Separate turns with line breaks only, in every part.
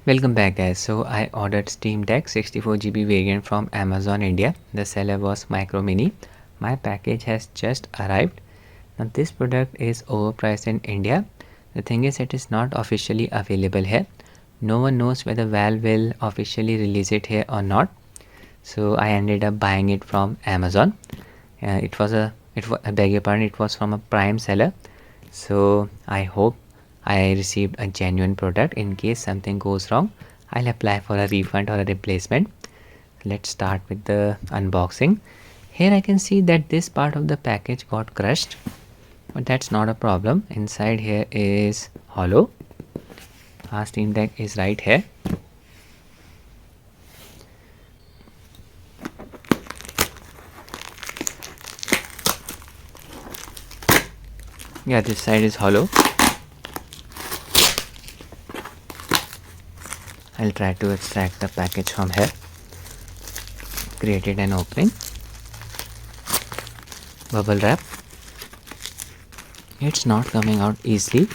Welcome back guys. So I ordered Steam Deck 64 GB variant from Amazon India. The seller was Micro Mini. My package has just arrived. Now this product is overpriced in India. The thing is, it is not officially available here. No one knows whether Valve will officially release it here or not. So I ended up buying it from Amazon. I beg your pardon, it was from a Prime seller. So I hope I received a genuine product. In case something goes wrong, I'll apply for a refund or a replacement. Let's start with the unboxing. Here I can see that this part of the package got crushed, but that's not a problem. Inside here is hollow. Our Steam Deck is right here. Yeah, this side is hollow. I'll try to extract the package from here. Created an opening. Bubble wrap. It's not coming out easily.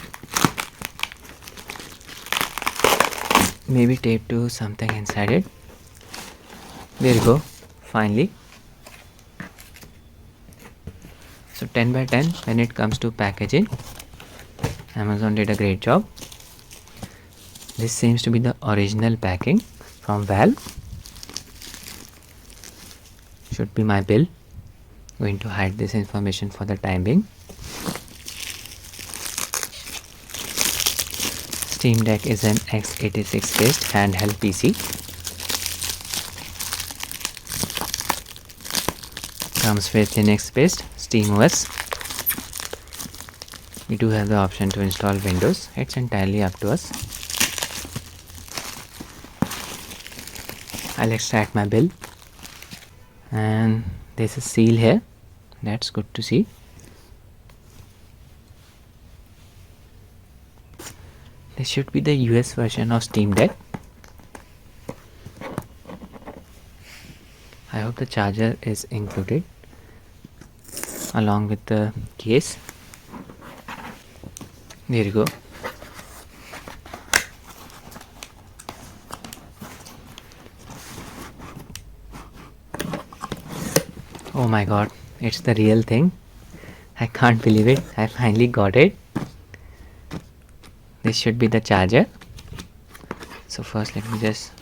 Maybe tape to something inside it. There you go. Finally. So 10 by 10 when it comes to packaging. Amazon did a great job. This seems to be the original packing from Valve. Should be my bill. Going to hide this information for the time being. Steam Deck is an x86 based handheld PC. Comes with Linux based SteamOS. We do have the option to install Windows. It's entirely up to us. I'll extract my bill, and there's a seal here. That's good to see. This should be the US version of Steam Deck. I hope the charger is included along with the case. There you go. Oh my god, it's the real thing. I can't believe it. I finally got it. This should be the charger. So first let me just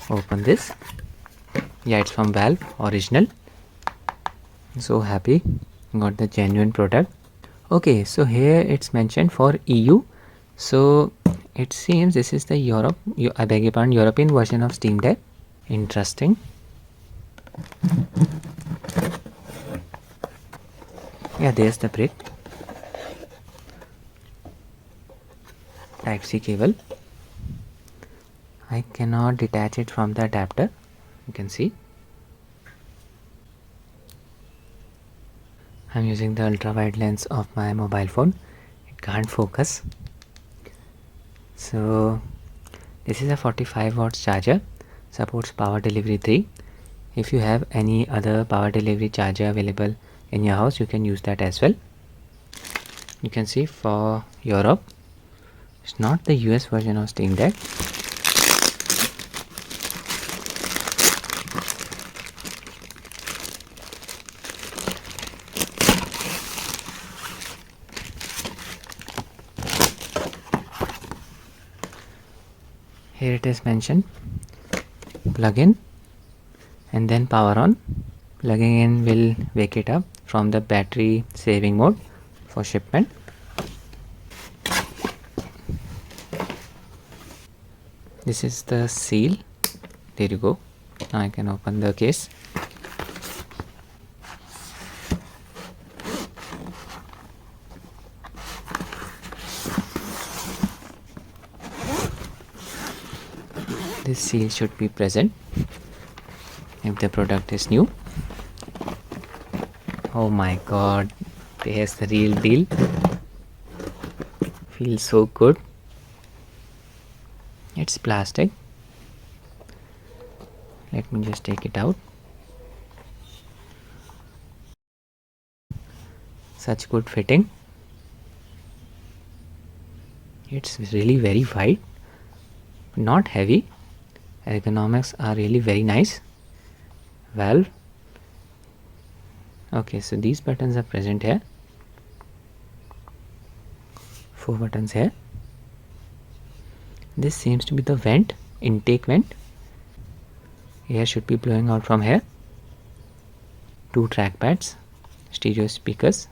open this. Yeah, it's from Valve, original. I'm so happy. Got the genuine product. Okay, so here it's mentioned for EU. So it seems this is the European version of Steam Deck. Interesting. Yeah, there's the brick. Type-C cable. I cannot detach it from the adapter. You can see. I'm using the ultra wide lens of my mobile phone. It can't focus. So this is a 45 watts charger. Supports power delivery 3. If you have any other power delivery charger available in your house, you can use that as well. You can see for Europe, it's not the US version of Steam Deck. Here it is mentioned, plug in and then power on. Plugging in will wake it up from the battery saving mode for shipment. This is the seal. There you go. Now I can open the case. This seal should be present if the product is new. Oh my god, there's the real deal. Feels so good. It's plastic. Let me just take it out. Such good fitting. It's really very wide. not heavy. Ergonomics are really very nice. Valve. Okay, so these buttons are present here. 4 buttons here. This seems to be the vent, intake vent. Air should be blowing out from here. 2 trackpads, stereo speakers.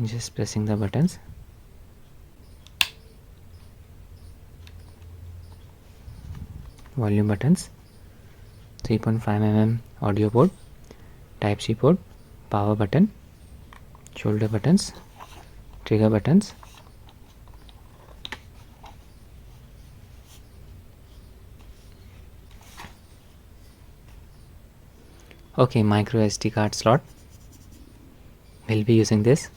Just pressing the buttons. Volume buttons. 3.5mm audio port, type C port, power button, shoulder buttons, trigger buttons. Okay, micro SD card slot. We'll be using this.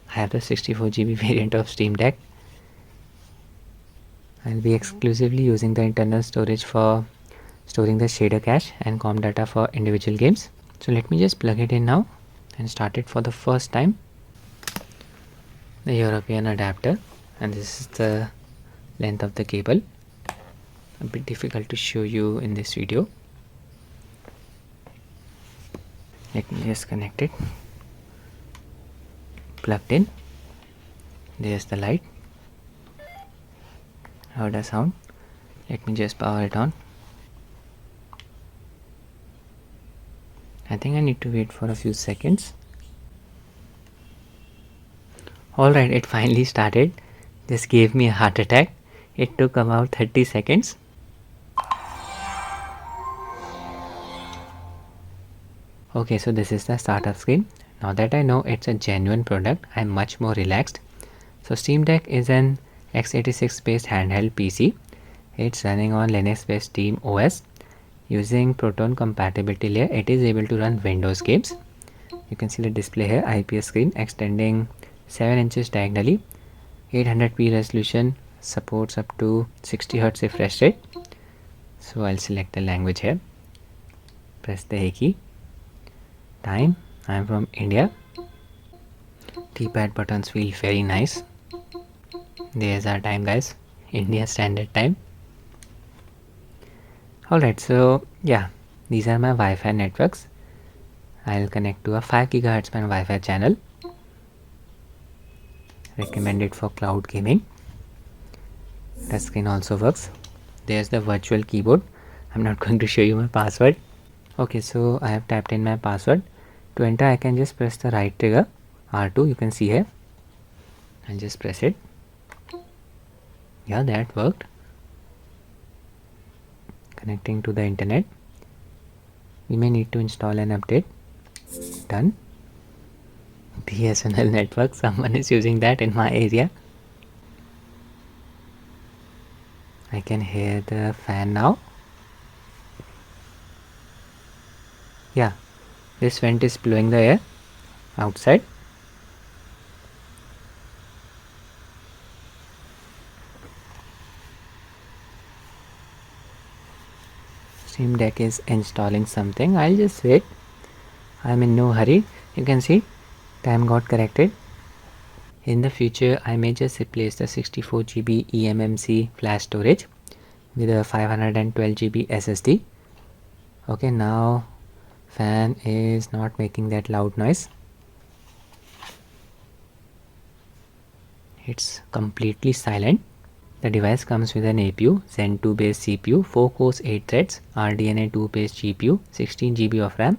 I have the 64GB variant of Steam Deck. I'll be exclusively using the internal storage for storing the shader cache and Compdata for individual games. So let me just plug it in now and start it for the first time. The European adapter, and this is the length of the cable. A bit difficult to show you in this video. Let me just connect it. Plugged in. There's the light. Heard a sound. Let me just power it on. I think I need to wait for a few seconds. Alright, it finally started. This gave me a heart attack. It took about 30 seconds. Okay, so this is the startup screen. Now that I know it's a genuine product, I'm much more relaxed. So Steam Deck is an x86 based handheld PC. It's running on Linux based Steam OS. Using Proton compatibility layer, it is able to run Windows games. You can see the display here, IPS screen extending 7 inches diagonally, 800p resolution, supports up to 60Hz refresh rate. So I'll select the language here, press the A key. Time, I'm from India. D-pad buttons feel very nice. There's our time, guys, India Standard Time. Alright, so yeah, these are my Wi-Fi networks. I'll connect to a 5 GHz band Wi-Fi channel. Recommended for cloud gaming. Touch screen also works. There's the virtual keyboard. I'm not going to show you my password. Okay, so I have typed in my password. To enter, I can just press the right trigger, R2, you can see here, and just press it. Yeah, that worked. Connecting to the internet. We may need to install an update. Done. BSNL network, someone is using that in my area. I can hear the fan now. Yeah, this vent is blowing the air outside. Steam Deck is installing something. I'll just wait. I'm in no hurry. You can see time got corrected. In the future, I may just replace the 64GB eMMC flash storage with a 512GB SSD. Okay, now fan is not making that loud noise. It's completely silent. The device comes with an APU, Zen 2 based CPU, 4 cores, 8 threads, RDNA 2 based GPU, 16GB of RAM.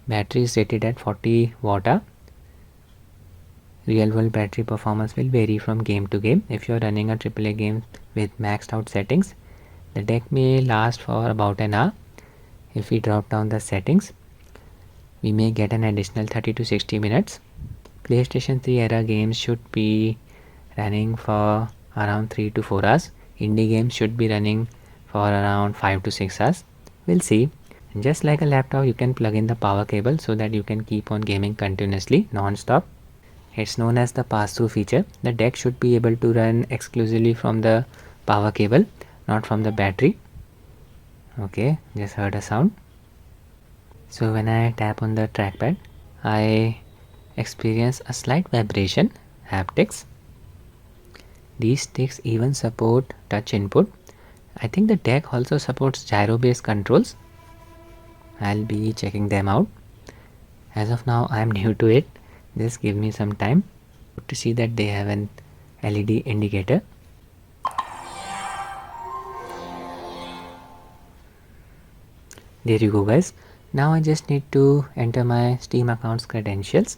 Battery is rated at 40 watt. Real world battery performance will vary from game to game. If you're running a AAA game with maxed out settings, the deck may last for about an hour. If we drop down the settings, we may get an additional 30 to 60 minutes. PlayStation 3 era games should be running for around 3 to 4 hours. Indie games should be running for around 5 to 6 hours. We'll see. And just like a laptop, you can plug in the power cable so that you can keep on gaming continuously, non-stop. It's known as the pass-through feature. The deck should be able to run exclusively from the power cable, not from the battery. Okay, just heard a sound. So when I tap on the trackpad, I experience a slight vibration, haptics. These sticks even support touch input. I think the deck also supports gyro based controls. I'll be checking them out. As of now I'm new to it, just give me some time. To see that they have an LED indicator. There you go guys. Now I just need to enter my Steam account's credentials.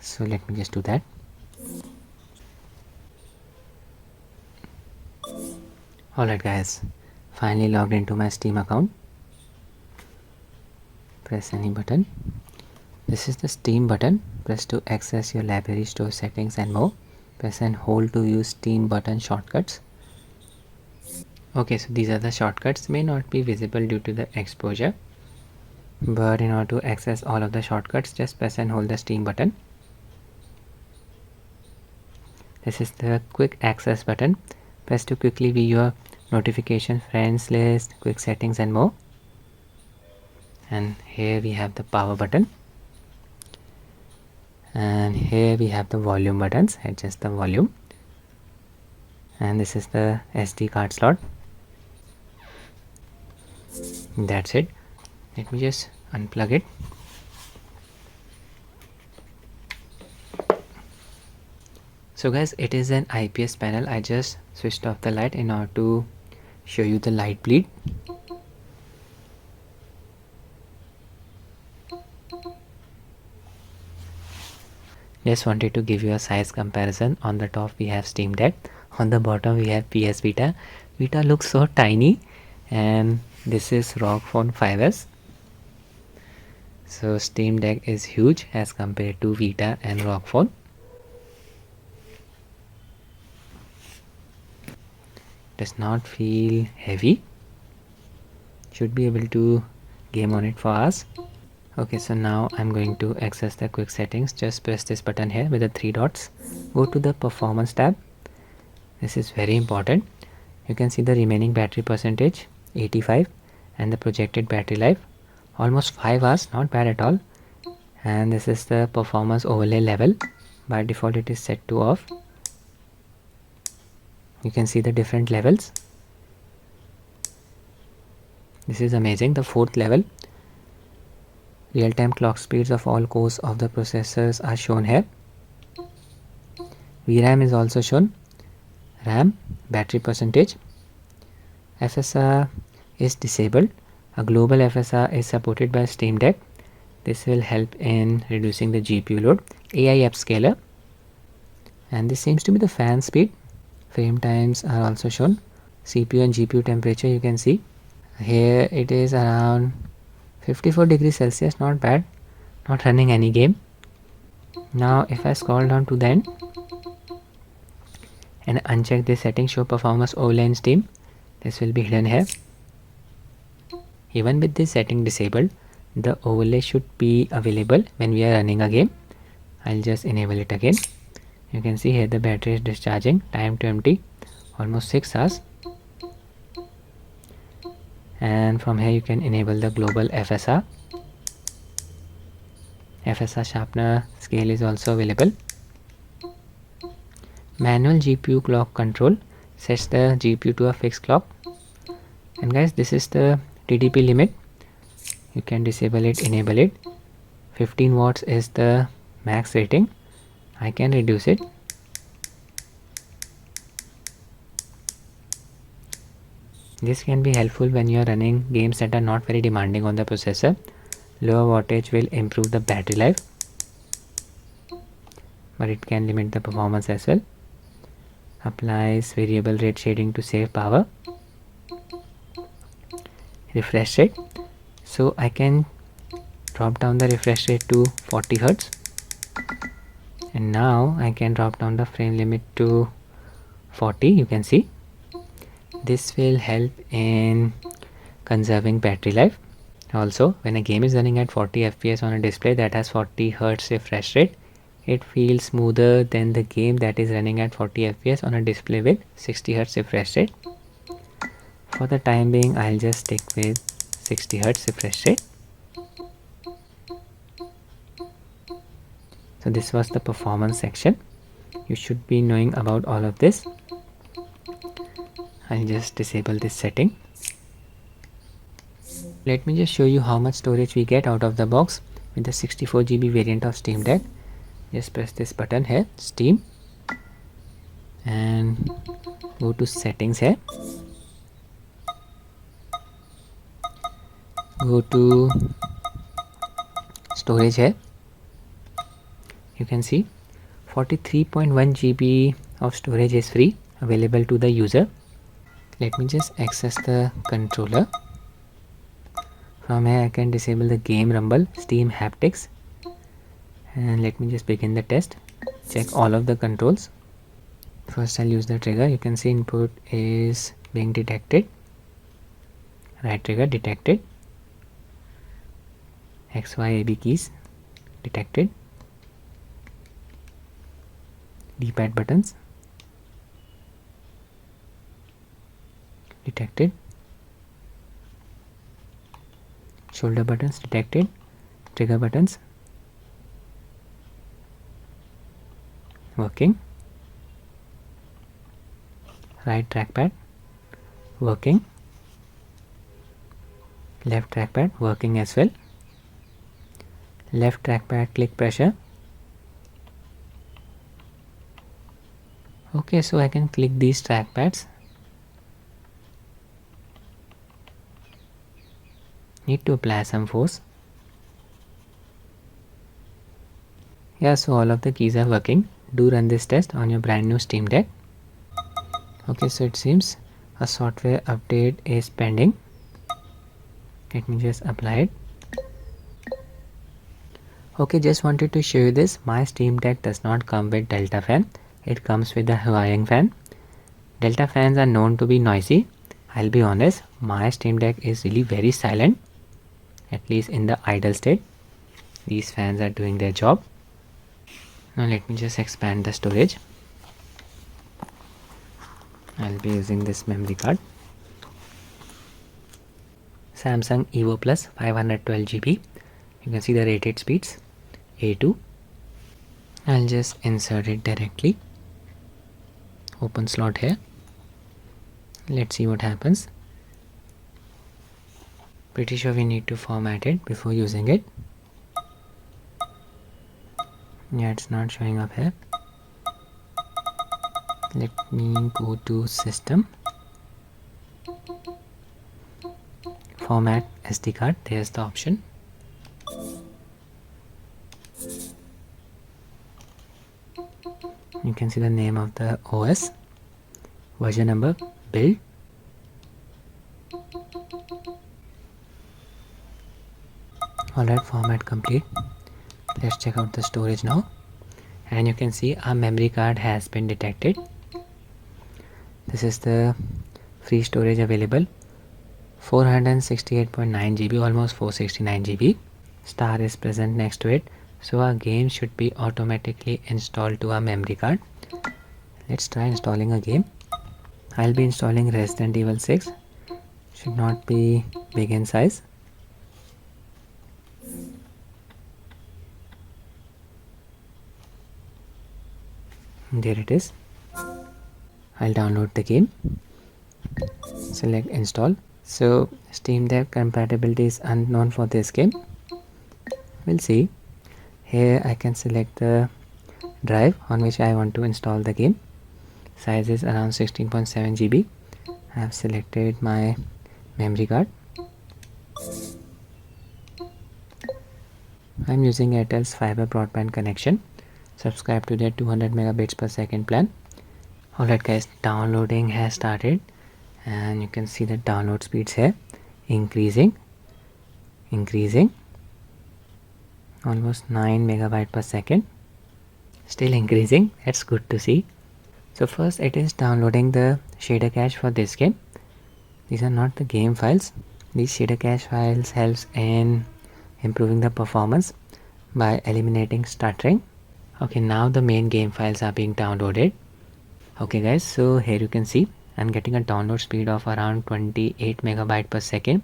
So let me just do that. Alright guys, finally logged into my Steam account. Press any button. This is the Steam button. Press to access your library, store settings and more. Press and hold to use Steam button shortcuts. Okay, so these are the shortcuts. May not be visible due to the exposure, but in order to access all of the shortcuts, just press and hold the Steam button. This is the quick access button. Press to quickly view your notification, friends list, quick settings and more. And here we have the power button. And here we have the volume buttons. Adjust the volume. And this is the SD card slot. That's it. Let me just unplug it. So guys, it is an IPS panel. I just switched off the light in order to show you the light bleed. Just wanted to give you a size comparison. On the top we have Steam Deck, on the bottom we have PS Vita. Vita looks so tiny, and this is ROG Phone 5s. So Steam Deck is huge as compared to Vita and ROG Phone. Does not feel heavy. Should be able to game on it for us. Okay, so now I'm going to access the quick settings. Just press this button here with the 3 dots. Go to the performance tab. This is very important. You can see the remaining battery percentage 85 and the projected battery life almost 5 hours, not bad at all. And this is the performance overlay level. By default it is set to off. You can see the different levels. This is amazing. The 4th level. Real-time clock speeds of all cores of the processors are shown here. VRAM is also shown. RAM, battery percentage. FSR is disabled. A global FSR is supported by Steam Deck. This will help in reducing the GPU load. AI upscaler. And this seems to be the fan speed. Frame times are also shown. CPU and GPU temperature you can see. Here it is around 54 degrees Celsius, not bad. Not running any game. Now if I scroll down to the end and uncheck this setting, show performance overlay in Steam, this will be hidden here. Even with this setting disabled, the overlay should be available when we are running a game. I'll just enable it again. You can see here the battery is discharging. Time to empty almost 6 hours. And from here you can enable the global FSR. FSR sharpener scale is also available. Manual GPU clock control sets the GPU to a fixed clock. And guys, this is the TDP limit. You can disable it, enable it. 15 watts is the max rating. I can reduce it. This can be helpful when you are running games that are not very demanding on the processor. Lower wattage will improve the battery life, but it can limit the performance as well. Applies variable rate shading to save power. Refresh rate. So I can drop down the refresh rate to 40 Hz. And now I can drop down the frame limit to 40. You can see. This will help in conserving battery life. Also, when a game is running at 40 FPS on a display that has 40 Hz refresh rate, it feels smoother than the game that is running at 40 FPS on a display with 60 Hz refresh rate. For the time being, I'll just stick with 60 Hz refresh rate. So this was the performance section. You should be knowing about all of this. I'll just disable this setting. Let me just show you how much storage we get out of the box with the 64 GB variant of Steam Deck. Just press this button here, Steam, and go to settings here. Go to storage here. You can see 43.1 GB of storage is free, available to the user. Let me just access the controller. From here I can disable the game rumble, Steam Haptics, and let me just begin the test. Check all of the controls. First I'll use the trigger. You can see input is being detected. Right trigger detected. X, Y, A, B keys detected. D-pad buttons detected. Shoulder buttons detected. Trigger buttons working. Right trackpad working. Left trackpad working as well. Left trackpad click pressure. Okay, so I can click these trackpads. Need to apply some force. Yeah, so all of the keys are working. Do run this test on your brand new Steam Deck. Okay, so it seems a software update is pending. Let me just apply it. Okay, just wanted to show you this. My Steam Deck does not come with Delta fan. It comes with the Huaying fan. Delta fans are known to be noisy. I'll be honest, my Steam Deck is really very silent, at least in the idle state. These fans are doing their job. Now let me just expand the storage. I'll be using this memory card. Samsung Evo Plus 512 GB. You can see the rated speeds A2. I'll just insert it directly. Open slot here. Let's see what happens. Pretty sure we need to format it before using it. Yeah, it's not showing up here. Let me go to system, format SD card. There's the option. You can see the name of the OS, version number, build. Alright, format complete. Let's check out the storage now, and you can see our memory card has been detected. This is the free storage available, 468.9 GB, almost 469 GB. Star is present next to it, so our game should be automatically installed to our memory card. Let's try installing a game. I'll be installing Resident Evil 6. Should not be big in size. There it is. I'll download the game. Select install. So Steam Deck compatibility is unknown for this game. We'll see. Here I can select the drive on which I want to install the game. Size is around 16.7 GB. I have selected my memory card. I'm using Airtel's fiber broadband connection. Subscribe to their 200 megabits per second plan. Alright guys, downloading has started, and you can see the download speeds here increasing, almost 9 megabyte per second, still increasing. That's good to see. So first it is downloading the shader cache for this game. These are not the game files. These shader cache files helps in improving the performance by eliminating stuttering. Okay, now the main game files are being downloaded. Okay guys, so here you can see I'm getting a download speed of around 28 megabyte per second.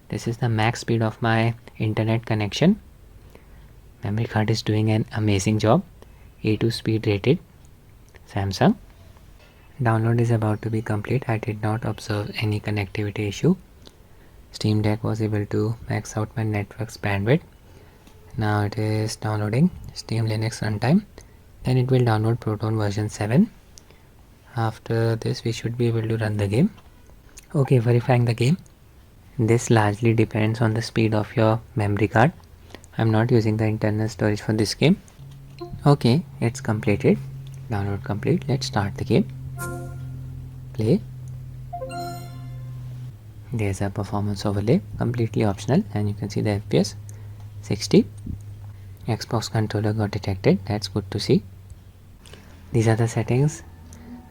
This is the max speed of my internet connection. Memory card is doing an amazing job. A2 speed rated. Samsung. Download is about to be complete. I did not observe any connectivity issue. Steam Deck was able to max out my network's bandwidth. Now it is downloading Steam Linux runtime. Then it will download Proton version 7. After this we should be able to run the game. Okay, verifying the game. This largely depends on the speed of your memory card. I'm not using the internal storage for this game. Okay, it's completed. Download complete. Let's start the game. Play. There's a performance overlay, completely optional, and you can see the FPS 60. Xbox controller got detected. That's good to see. These are the settings.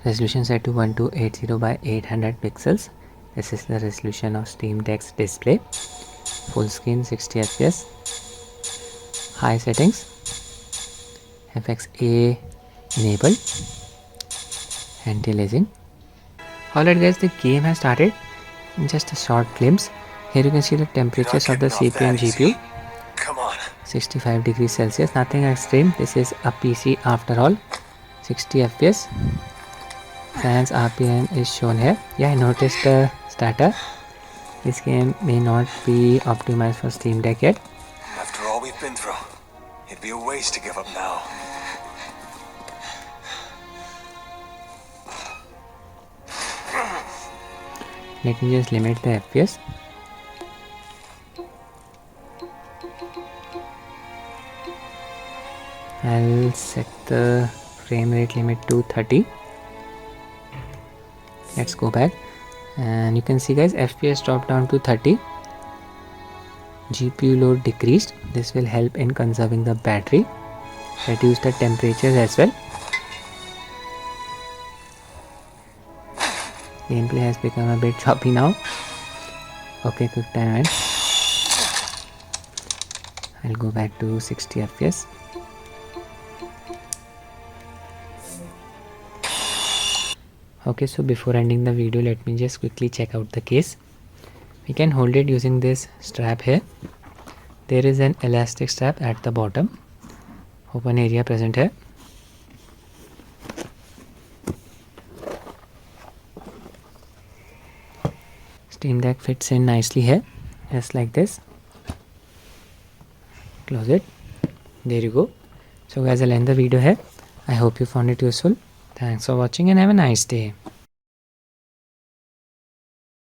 Resolution set to 1280 by 800 pixels. This is the resolution of Steam Deck's display. Full screen 60 FPS. High settings. FXA enabled. Anti-aliasing. Alright guys, the game has started. Just a short glimpse. Here you can see the temperatures of the CPU and GPU.
Come on.
65 degrees Celsius, nothing extreme. This is a PC after all. 60 FPS. Fans RPM is shown here. Yeah, I noticed the starter. This game may not be optimized for Steam Deck yet.
After all we've been through, it'd be a waste to give up now.
Let me just limit the FPS. I'll set the frame rate limit to 30. Let's go back, and you can see guys, FPS dropped down to 30. GPU load decreased. This will help in conserving the battery. Reduce the temperatures as well. Gameplay has become a bit choppy now. Okay, quick time event. I'll go back to 60 FPS. Okay, so before ending the video, let me just quickly check out the case. We can hold it using this strap here. There is an elastic strap at the bottom. Open area present here. Steam Deck fits in nicely here, just like this. Close it. There you go. So guys, I'll end the video here. I hope you found it useful. Thanks for watching and have a nice day.